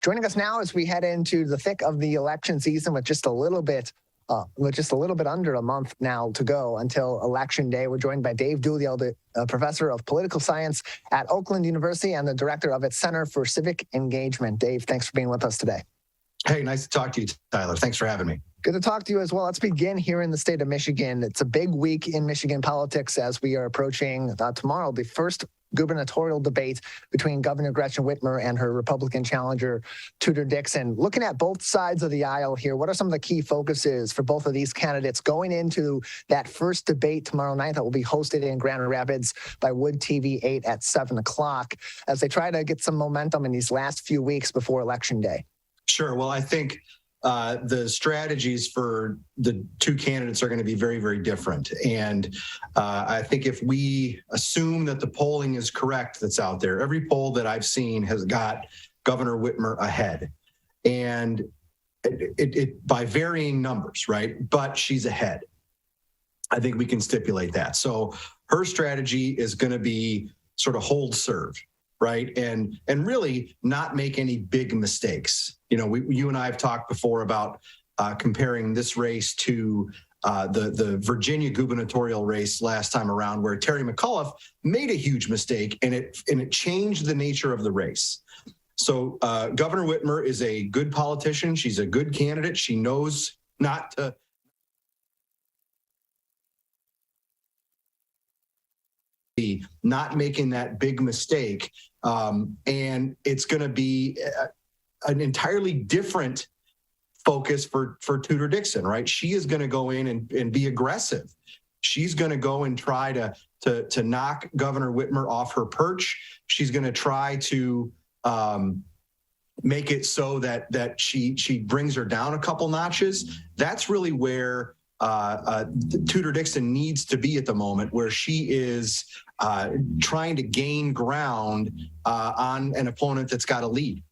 Joining us now as we head into the thick of the election season with just a little bit under a month now to go until Election Day. We're joined by Dave Dulio, the professor of political science at Oakland University and the director of its Center for Civic Engagement. Dave, thanks for being with us today. Hey, nice to talk to you, Tyler. Thanks for having me. Good to talk to you as well. Let's begin here in the state of Michigan. It's a big week in Michigan politics as we are approaching tomorrow, the first gubernatorial debate between Governor Gretchen Whitmer and her Republican challenger, Tudor Dixon. Looking at both sides of the aisle here, what are some of the key focuses for both of these candidates going into that first debate tomorrow night that will be hosted in Grand Rapids by Wood TV 8 at 7 o'clock as they try to get some momentum in these last few weeks before Election Day? Sure. Well, I think the strategies for the two candidates are going to be very, very different. And I think if we assume that the polling is correct that's out there, every poll that I've seen has got Governor Whitmer ahead. And it by varying numbers, right? But she's ahead. I think we can stipulate that. So her strategy is going to be sort of hold serve, right? And really not make any big mistakes. You know, you and I have talked before about comparing this race to the Virginia gubernatorial race last time around, where Terry McAuliffe made a huge mistake and it changed the nature of the race. So Governor Whitmer is a good politician. She's a good candidate. She knows not to be not making that big mistake. And it's going to be an entirely different focus for Tudor Dixon, right? She is going to go in and be aggressive. She's going to go and try to knock Governor Whitmer off her perch. She's going to try to make it so that she brings her down a couple notches. That's really where Tudor Dixon needs to be at the moment, where she is trying to gain ground on an opponent that's got a lead.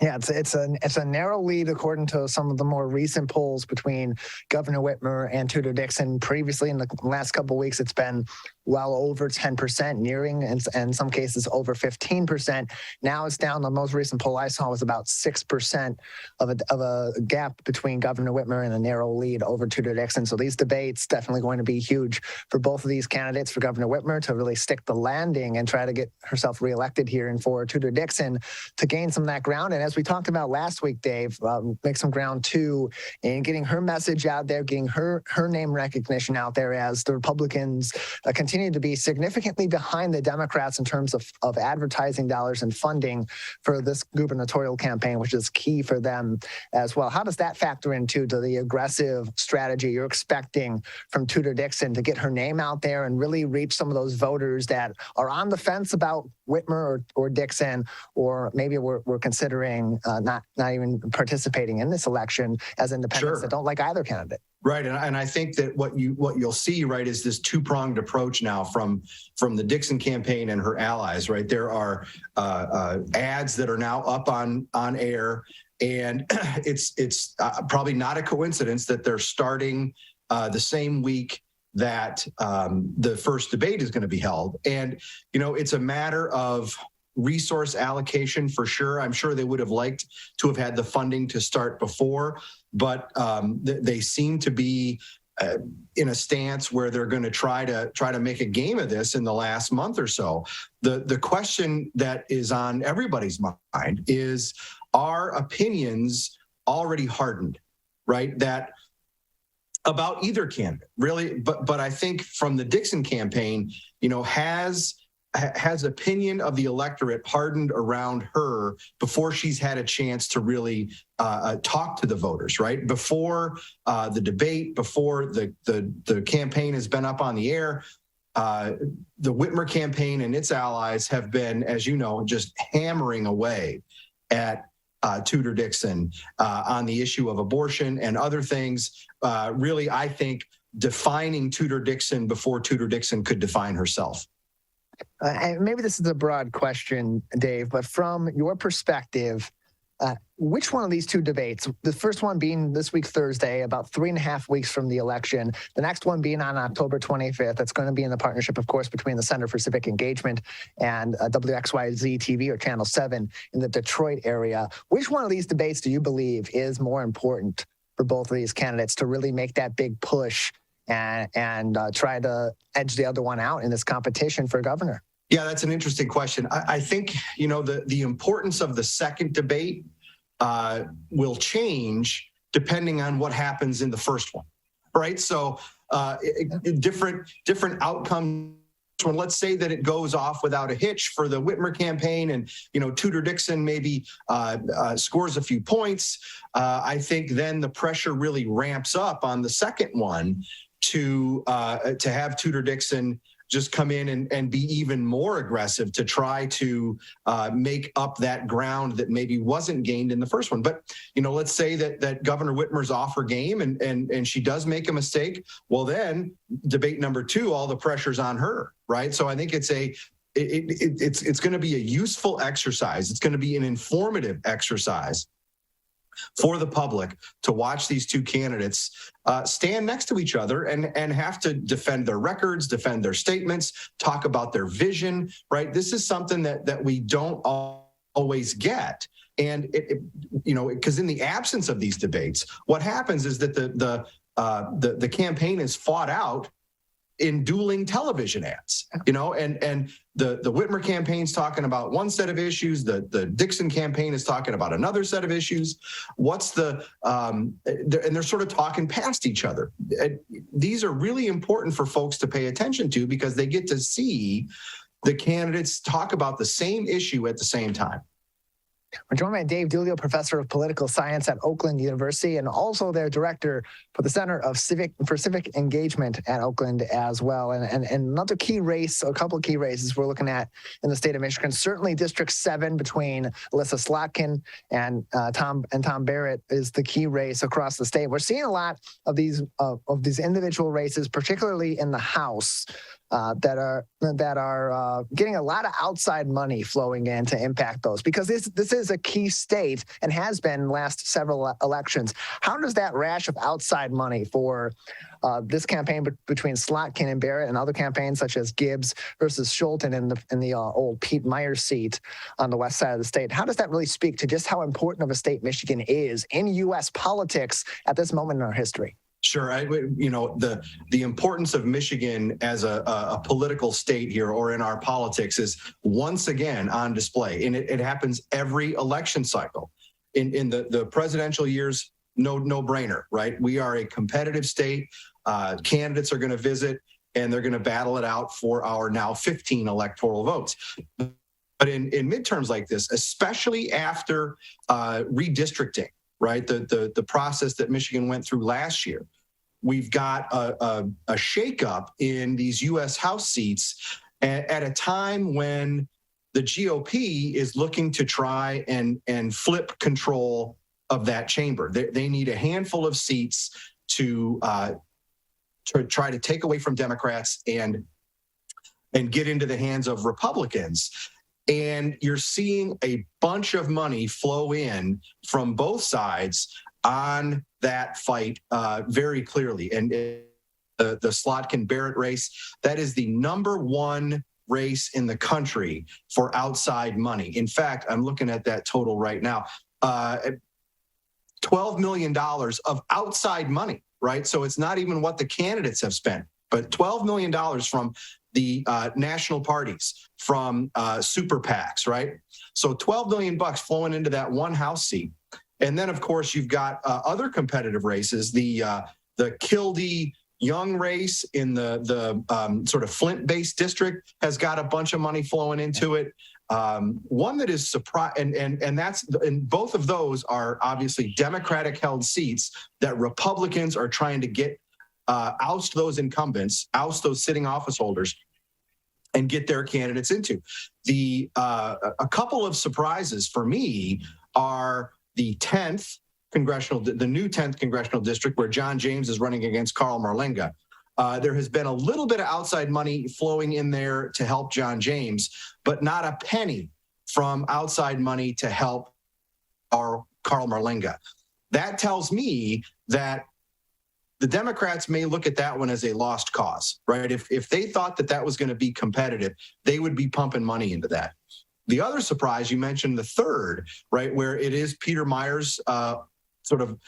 Yeah, it's a narrow lead according to some of the more recent polls between Governor Whitmer and Tudor Dixon. Previously, in the last couple of weeks, it's been well over 10%, nearing and in some cases over 15%. Now it's down. The most recent poll I saw was about 6% of a gap between Governor Whitmer and a narrow lead over Tudor Dixon. So these debates definitely going to be huge for both of these candidates. For Governor Whitmer to really stick the landing and try to get herself reelected here, and for Tudor Dixon to gain some of that ground. And as we talked about last week, Dave, make some ground too in getting her message out there, getting her name recognition out there, as the Republicans continue to be significantly behind the Democrats in terms of advertising dollars and funding for this gubernatorial campaign, which is key for them as well. How does that factor into the aggressive strategy you're expecting from Tudor Dixon to get her name out there and really reach some of those voters that are on the fence about Whitmer or Dixon, or maybe we're considering not even participating in this election as independents that don't like either candidate? Right, and I think that what you'll see, right, is this two-pronged approach now from the Dixon campaign and her allies, right? There are ads that are now up on air, and it's probably not a coincidence that they're starting the same week that the first debate is going to be held. And, you know, it's a matter of resource allocation for sure. I'm sure they would have liked to have had the funding to start before, but they seem to be in a stance where they're going to try to make a game of this in the last month or so. The question that is on everybody's mind is, are opinions already hardened, right? That about either candidate, really, but I think from the Dixon campaign, you know, has opinion of the electorate hardened around her before she's had a chance to really talk to the voters, right? Before the debate, before the campaign has been up on the air, the Whitmer campaign and its allies have been, as you know, just hammering away at Tudor Dixon on the issue of abortion and other things, really, I think, defining Tudor Dixon before Tudor Dixon could define herself. And maybe this is a broad question, Dave, but from your perspective, which one of these two debates, the first one being this week, Thursday, about 3.5 weeks from the election, the next one being on October 25th, that's going to be in the partnership, of course, between the Center for Civic Engagement and WXYZ TV or Channel 7 in the Detroit area. Which one of these debates do you believe is more important for both of these candidates to really make that big push and try to edge the other one out in this competition for governor? Yeah, that's an interesting question. I think, the importance of the second debate will change depending on what happens in the first one, right? So different outcomes. When let's say that it goes off without a hitch for the Whitmer campaign, and Tudor Dixon maybe scores a few points, I think then the pressure really ramps up on the second one to have Tudor Dixon just come in and be even more aggressive to try to make up that ground that maybe wasn't gained in the first one. But, let's say that Governor Whitmer's off her game and she does make a mistake. Well, then debate number 2, all the pressure's on her, right? So I think it's going to be a useful exercise. It's going to be an informative exercise for the public to watch these two candidates stand next to each other and have to defend their records, defend their statements, talk about their vision, right? This is something that we don't always get. And because in the absence of these debates, what happens is that the campaign is fought out in dueling television ads, and the Whitmer campaign's talking about one set of issues, the Dixon campaign is talking about another set of issues. And they're sort of talking past each other. These are really important for folks to pay attention to because they get to see the candidates talk about the same issue at the same time. We're joined by Dave Dulio, professor of political science at Oakland University, and also their director for the Center of Civic Engagement at Oakland as well. And another key race, a couple of key races we're looking at in the state of Michigan. Certainly, District 7 between Alyssa Slotkin and Tom Barrett is the key race across the state. We're seeing a lot of these individual races, particularly in the House. That are getting a lot of outside money flowing in to impact those, because this is a key state and has been last several elections. How does that rash of outside money for this campaign between Slotkin and Barrett and other campaigns such as Gibbs versus Schulten in the old Pete Meyer seat on the west side of the state, how does that really speak to just how important of a state Michigan is in U.S. politics at this moment in our history? Sure. The importance of Michigan as a political state here or in our politics is once again on display. And it happens every election cycle. In the presidential years, no brainer, right? We are a competitive state. Candidates are going to visit and they're going to battle it out for our now 15 electoral votes. But in midterms like this, especially after redistricting, right? The process that Michigan went through last year. We've got a shakeup in these U.S. House seats at a time when the GOP is looking to try and flip control of that chamber. They need a handful of seats to try to take away from Democrats and get into the hands of Republicans. And you're seeing a bunch of money flow in from both sides on that fight very clearly. And the Slotkin-Barrett race, that is the number one race in the country for outside money. In fact, I'm looking at that total right now. $12 million of outside money, right? So it's not even what the candidates have spent, but $12 million from the national parties, from super PACs, right? So $12 million flowing into that one House seat. And then, of course, you've got other competitive races. The Kildee Young race in the sort of Flint-based district has got a bunch of money flowing into it. One that is surprised, and both of those are obviously Democratic-held seats that Republicans are trying to get oust those incumbents, oust those sitting office holders, and get their candidates into. A couple of surprises for me are the 10th congressional, the new 10th congressional district where John James is running against Carl Marlenga. There has been a little bit of outside money flowing in there to help John James, but not a penny from outside money to help our Carl Marlinga. That tells me that the Democrats may look at that one as a lost cause, right? If they thought that that was going to be competitive, they would be pumping money into that. The other surprise, you mentioned the third, right, where it is Peter Meyer's sort of,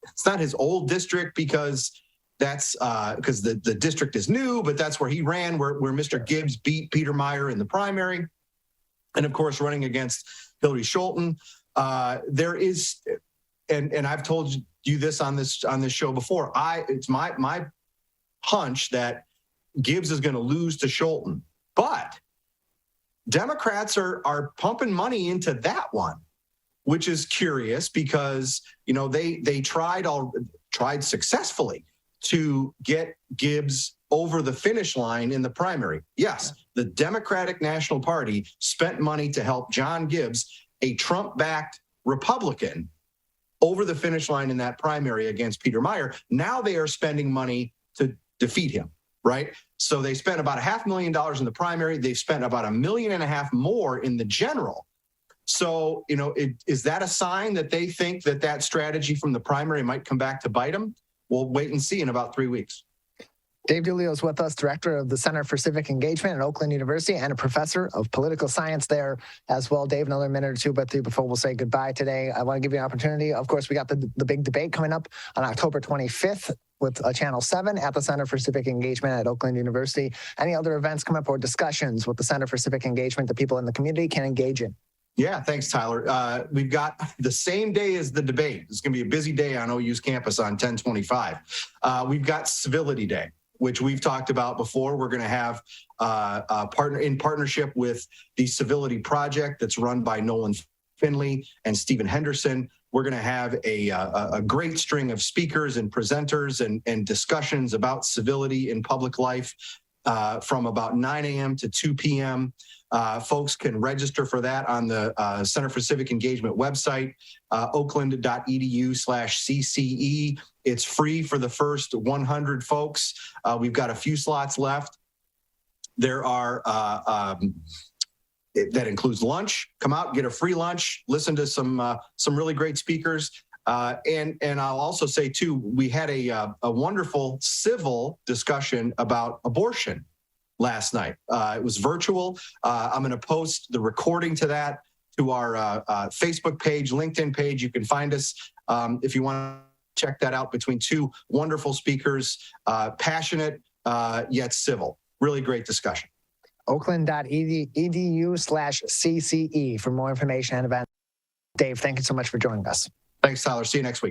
it's not his old district because that's because the district is new, but that's where he ran, where Mr. Gibbs beat Peter Meyer in the primary. And of course, running against Hillary Scholten. There is, and I've told you this on this show before, it's my hunch that Gibbs is going to lose to Scholten. But Democrats are pumping money into that one, which is curious because, you know, they tried successfully to get Gibbs over the finish line in the primary. Yes, the Democratic National Party spent money to help John Gibbs, a Trump-backed Republican, over the finish line in that primary against Peter Meyer. Now they are spending money to defeat him, right? So they spent about $500,000 in the primary. They've spent about $1.5 million more in the general. So, you know, is that a sign that they think that strategy from the primary might come back to bite them? We'll wait and see in about 3 weeks. Dave Dulio is with us, director of the Center for Civic Engagement at Oakland University and a professor of political science there as well. Dave, another minute or two with you before we'll say goodbye today. I want to give you an opportunity. Of course, we got the big debate coming up on October 25th with Channel 7 at the Center for Civic Engagement at Oakland University. Any other events come up or discussions with the Center for Civic Engagement that people in the community can engage in? Yeah, thanks, Tyler. We've got the same day as the debate. It's going to be a busy day on OU's campus on 10/25. We've got Civility Day, which we've talked about before. We're going to have a partnership with the Civility Project that's run by Nolan Finley and Stephen Henderson. We're going to have a great string of speakers and presenters and discussions about civility in public life from about 9 a.m. to 2 p.m. Folks can register for that on the Center for Civic Engagement website, oakland.edu/CCE. It's free for the first 100 folks. We've got a few slots left. There are, that includes lunch. Come out, get a free lunch, listen to some really great speakers. And I'll also say too, we had a wonderful civil discussion about abortion last night. It was virtual. I'm going to post the recording to that to our Facebook page, LinkedIn page. You can find us if you want to check that out, between two wonderful speakers, passionate yet civil. Really great discussion. Oakland.edu/CCE for more information and events. Dave, thank you so much for joining us. Thanks, Tyler. See you next week.